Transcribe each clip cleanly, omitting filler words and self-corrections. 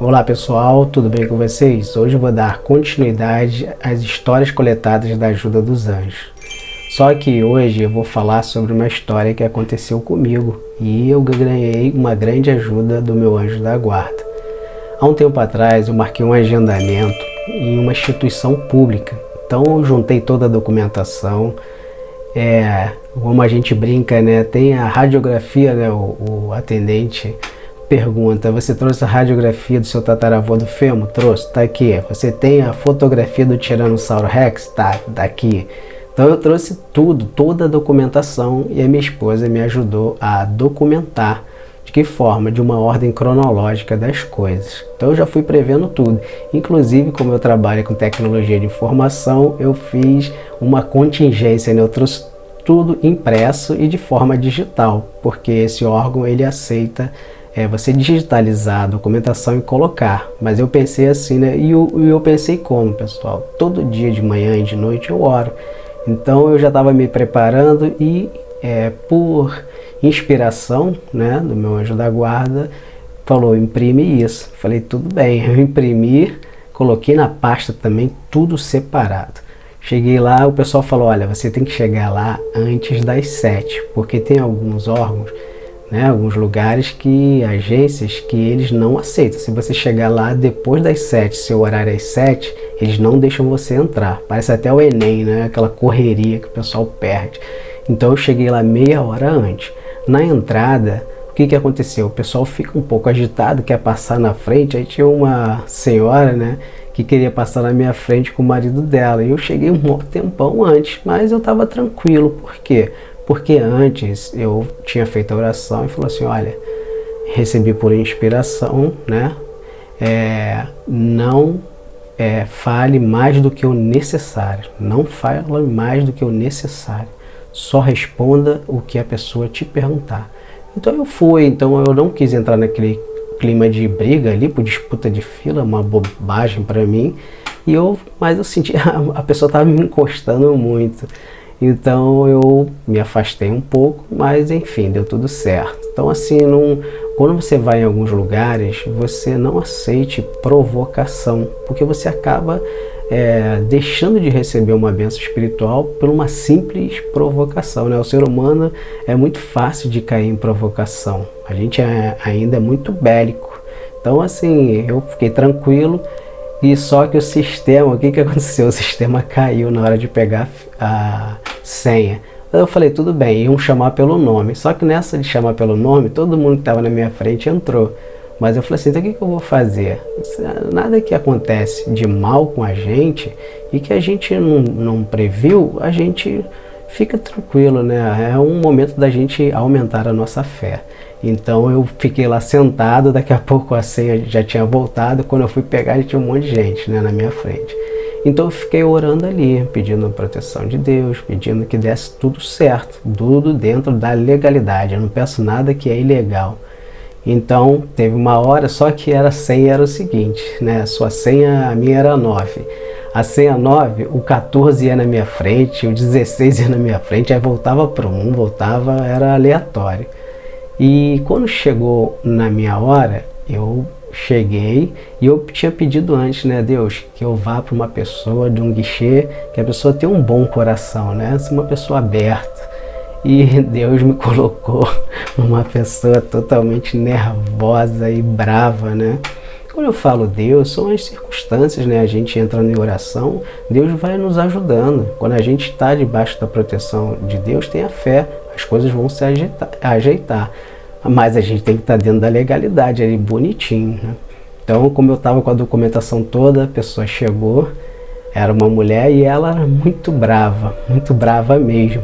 Olá pessoal, tudo bem com vocês? Hoje eu vou dar continuidade às histórias coletadas da ajuda dos anjos. Só que hoje eu vou falar sobre uma história que aconteceu comigo e eu ganhei uma grande ajuda do meu anjo da guarda. Há um tempo atrás eu marquei um agendamento em uma instituição pública, então eu juntei toda a documentação. Como a gente brinca, né? Tem a radiografia, né? O atendente pergunta: você trouxe a radiografia do seu tataravô do fêmur? Trouxe, tá aqui. Você tem a fotografia do Tiranossauro Rex? Tá aqui. Então eu trouxe tudo, toda a documentação, e a minha esposa me ajudou a documentar de que forma, de uma ordem cronológica das coisas. Então eu já fui prevendo tudo. Inclusive, como eu trabalho com tecnologia de informação, eu fiz uma contingência, né? Eu trouxe tudo impresso e de forma digital, porque esse órgão ele aceita você digitalizar a documentação e colocar. Mas eu pensei assim, né? E eu pensei como, pessoal? Todo dia de manhã e de noite eu oro. Então eu já estava me preparando e por inspiração, né, do meu anjo da guarda, falou: imprime isso. Falei: tudo bem. Eu imprimi, coloquei na pasta também, tudo separado. Cheguei lá, o pessoal falou: olha, você tem que chegar lá antes das 7, porque tem alguns órgãos, né, alguns lugares agências que eles não aceitam. Se você chegar lá depois das 7, seu horário é às 7, eles não deixam você entrar. Parece até o Enem, né, aquela correria que o pessoal perde. Então eu cheguei lá meia hora antes. Na entrada, o que aconteceu? O pessoal fica um pouco agitado, quer passar na frente. Aí tinha uma senhora, né, que queria passar na minha frente com o marido dela. E eu cheguei um tempão antes, mas eu estava tranquilo. Por quê? Porque antes eu tinha feito a oração e falou assim: olha, recebi por inspiração, né? Não fale mais do que o necessário. Não fale mais do que o necessário. Só responda o que a pessoa te perguntar. Então eu fui, então eu não quis entrar naquele clima de briga ali, por disputa de fila, uma bobagem para mim. Mas eu senti a pessoa estava me encostando muito. Então eu me afastei um pouco, mas enfim, deu tudo certo. Então assim, quando você vai em alguns lugares, você não aceite provocação, porque você acaba deixando de receber uma bênção espiritual por uma simples provocação, né? O ser humano é muito fácil de cair em provocação. A gente ainda é muito bélico. Então assim, eu fiquei tranquilo. E só que o sistema, o que aconteceu? O sistema caiu na hora de pegar a senha. Eu falei: tudo bem, iam chamar pelo nome. Só que nessa de chamar pelo nome, todo mundo que estava na minha frente entrou. Mas eu falei assim: então o que eu vou fazer? Nada que acontece de mal com a gente e que a gente não previu, a gente fica tranquilo, né? É um momento da gente aumentar a nossa fé. Então eu fiquei lá sentado, daqui a pouco a senha já tinha voltado. Quando eu fui pegar, já tinha um monte de gente, né, na minha frente. Então eu fiquei orando ali, pedindo a proteção de Deus, pedindo que desse tudo certo, tudo dentro da legalidade. Eu não peço nada que é ilegal. Então teve uma hora, só que a senha era o seguinte, né? A sua senha, a minha era 9. A senha 9, o 14 ia na minha frente, o 16 ia na minha frente, aí voltava para um, era aleatório. E quando chegou na minha hora, eu cheguei e eu tinha pedido antes, né, Deus, que eu vá para uma pessoa de um guichê, que a pessoa tenha um bom coração, né? Uma pessoa aberta. E Deus me colocou uma pessoa totalmente nervosa e brava, né? Quando eu falo Deus, são as circunstâncias, né? A gente entrando em oração, Deus vai nos ajudando. Quando a gente está debaixo da proteção de Deus, tenha fé, as coisas vão se ajeitar. Mas a gente tem que estar dentro da legalidade, ali bonitinho, né? Então, como eu estava com a documentação toda, a pessoa chegou, era uma mulher e ela era muito brava mesmo.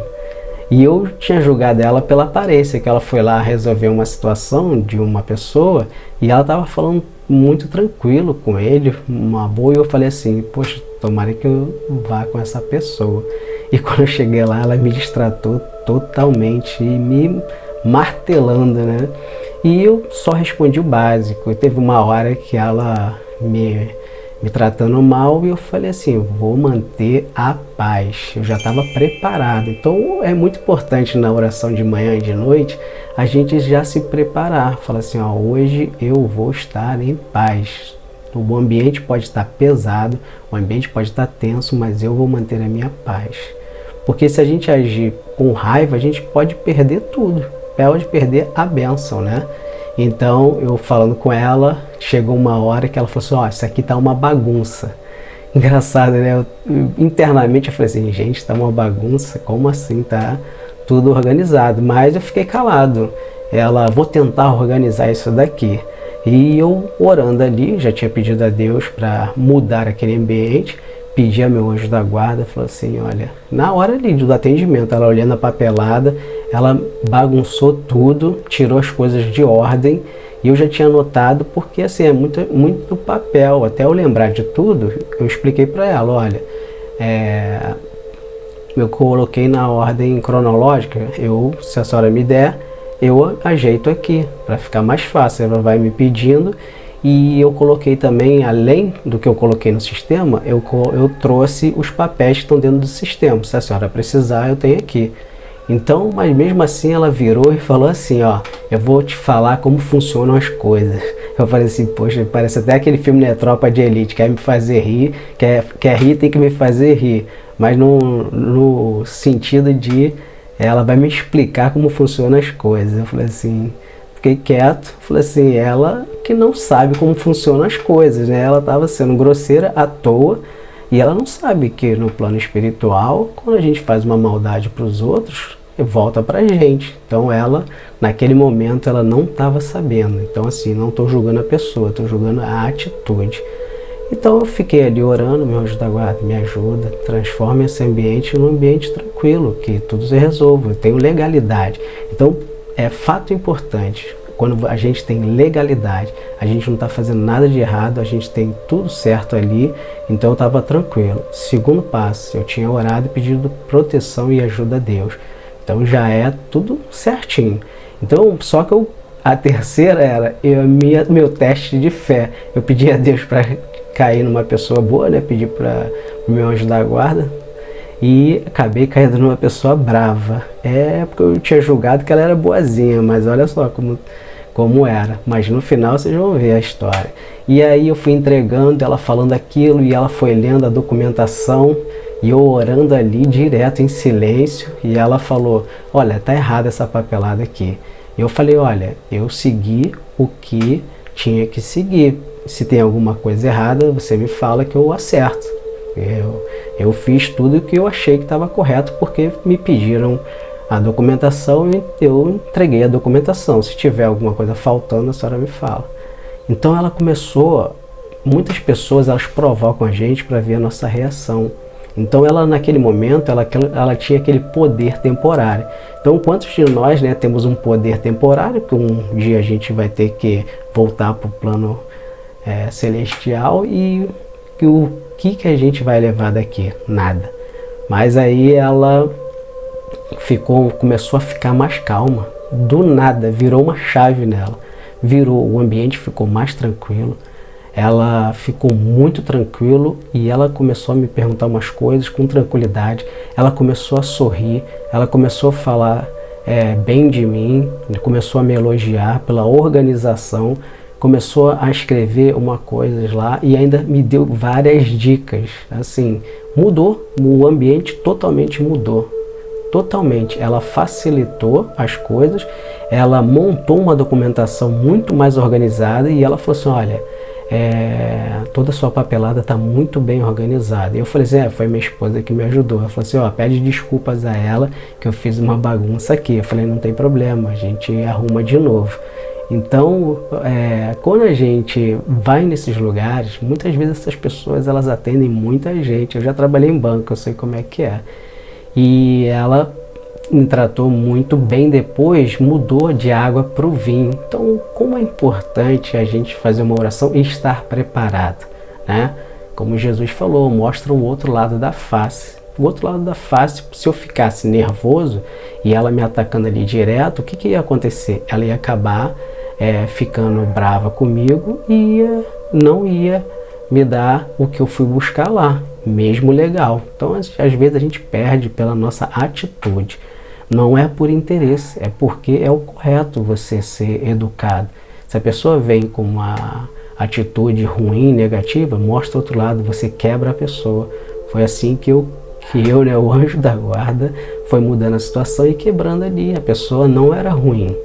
E eu tinha julgado ela pela aparência, que ela foi lá resolver uma situação de uma pessoa e ela estava falando muito tranquilo com ele, uma boa, e eu falei assim: poxa, tomara que eu vá com essa pessoa. E quando eu cheguei lá, ela me distratou totalmente e me martelando, né? E eu só respondi o básico. E teve uma hora que ela me me tratando mal, e eu falei assim, vou manter a paz. Eu já estava preparado. Então é muito importante na oração de manhã e de noite a gente já se preparar. Falar assim, ó, hoje eu vou estar em paz. O ambiente pode estar pesado, o ambiente pode estar tenso, mas eu vou manter a minha paz. Porque se a gente agir com raiva, a gente pode perder tudo. Pode perder a bênção, né? Então, eu falando com ela, chegou uma hora que ela falou assim, ó, isso aqui tá uma bagunça. Engraçado, né? Internamente eu falei assim, gente, tá uma bagunça? Como assim? Tá tudo organizado. Mas eu fiquei calado. Ela, vou tentar organizar isso daqui. E eu orando ali, já tinha pedido a Deus para mudar aquele ambiente, pedi a meu anjo da guarda, falou assim, olha, na hora ali do atendimento, ela olhando a papelada, ela bagunçou tudo, tirou as coisas de ordem, e eu já tinha anotado, porque assim, é muito papel, até eu lembrar de tudo, eu expliquei para ela, olha, eu coloquei na ordem cronológica, se a senhora me der, eu ajeito aqui, para ficar mais fácil, ela vai me pedindo, e eu coloquei também, além do que eu coloquei no sistema, eu trouxe os papéis que estão dentro do sistema, se a senhora precisar, eu tenho aqui. Então, mas mesmo assim ela virou e falou assim, ó, eu vou te falar como funcionam as coisas. Eu falei assim, poxa, parece até aquele filme, né, Tropa de Elite, quer me fazer rir, quer rir, tem que me fazer rir, mas no sentido de ela vai me explicar como funcionam as coisas. Eu falei assim, fiquei quieto, falei assim, ela que não sabe como funcionam as coisas, né? Ela estava sendo grosseira à toa, e ela não sabe que no plano espiritual, quando a gente faz uma maldade para os outros, volta para a gente. Então ela, naquele momento, ela não estava sabendo. Então assim, não estou julgando a pessoa, estou julgando a atitude. Então eu fiquei ali orando, meu anjo da guarda, me ajuda, transforma esse ambiente num ambiente tranquilo, que tudo se resolva, eu tenho legalidade. Então é fato importante, quando a gente tem legalidade, a gente não está fazendo nada de errado, a gente tem tudo certo ali, então eu estava tranquilo. Segundo passo, eu tinha orado e pedido proteção e ajuda a Deus. Então já é tudo certinho. Então, só que a terceira era meu teste de fé. Eu pedi a Deus para cair numa pessoa boa, né? Pedi para o meu anjo da guarda, e acabei caindo numa pessoa brava. Porque eu tinha julgado que ela era boazinha, mas olha só como era. Mas no final vocês vão ver a história. E aí eu fui entregando, ela falando aquilo, e ela foi lendo a documentação, e eu orando ali direto em silêncio, e ela falou, olha, tá errada essa papelada aqui. E eu falei, olha, eu segui o que tinha que seguir. Se tem alguma coisa errada, você me fala que eu acerto. Eu fiz tudo o que eu achei que estava correto, porque me pediram a documentação e eu entreguei a documentação. Se tiver alguma coisa faltando, a senhora me fala. Então ela começou, muitas pessoas elas provocam a gente para ver a nossa reação. Então ela naquele momento, ela tinha aquele poder temporário. Então quantos de nós, né, temos um poder temporário, que um dia a gente vai ter que voltar para o plano celestial, e o que a gente vai levar daqui? Nada. Mas aí ela começou a ficar mais calma. Do nada, virou uma chave nela. O ambiente ficou mais tranquilo. Ela ficou muito tranquilo, e ela começou a me perguntar umas coisas com tranquilidade. Ela começou a sorrir, ela começou a falar bem de mim, começou a me elogiar pela organização, começou a escrever uma coisa lá, e ainda me deu várias dicas. Assim, mudou, o ambiente totalmente mudou. Totalmente, ela facilitou as coisas, ela montou uma documentação muito mais organizada, e ela falou assim, olha, toda a sua papelada está muito bem organizada. E eu falei assim, foi minha esposa que me ajudou. Ela falou assim, ó, pede desculpas a ela que eu fiz uma bagunça aqui. Eu falei, não tem problema, a gente arruma de novo. Então, quando a gente vai nesses lugares, muitas vezes essas pessoas elas atendem muita gente. Eu já trabalhei em banco, eu sei como é que é. E ela me tratou muito bem, depois mudou de água para o vinho. Então, como é importante a gente fazer uma oração e estar preparado, né? Como Jesus falou, mostra o outro lado da face. O outro lado da face, se eu ficasse nervoso e ela me atacando ali direto, o que ia acontecer? Ela ia acabar ficando brava comigo e não ia me dar o que eu fui buscar lá, mesmo legal. Então, às vezes a gente perde pela nossa atitude. Não é por interesse, é porque é o correto você ser educado. Se a pessoa vem com uma atitude ruim, negativa, mostra outro lado, você quebra a pessoa. Foi assim que eu, né, o anjo da guarda, foi mudando a situação e quebrando ali. A pessoa não era ruim.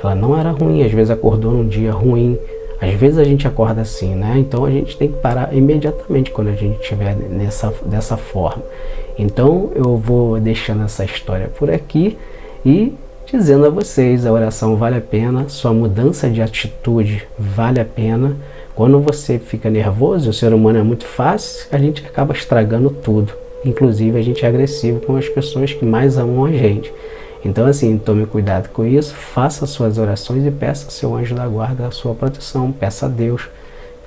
Ela não era ruim, às vezes acordou num dia ruim. Às vezes a gente acorda assim, né? Então a gente tem que parar imediatamente quando a gente estiver dessa forma. Então eu vou deixando essa história por aqui e dizendo a vocês, a oração vale a pena, sua mudança de atitude vale a pena. Quando você fica nervoso, o ser humano é muito fácil, a gente acaba estragando tudo. Inclusive a gente é agressivo com as pessoas que mais amam a gente. Então assim, tome cuidado com isso, faça suas orações e peça ao seu anjo da guarda a sua proteção, peça a Deus,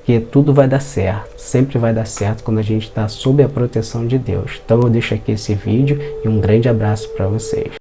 que tudo vai dar certo, sempre vai dar certo quando a gente está sob a proteção de Deus. Então eu deixo aqui esse vídeo e um grande abraço para vocês.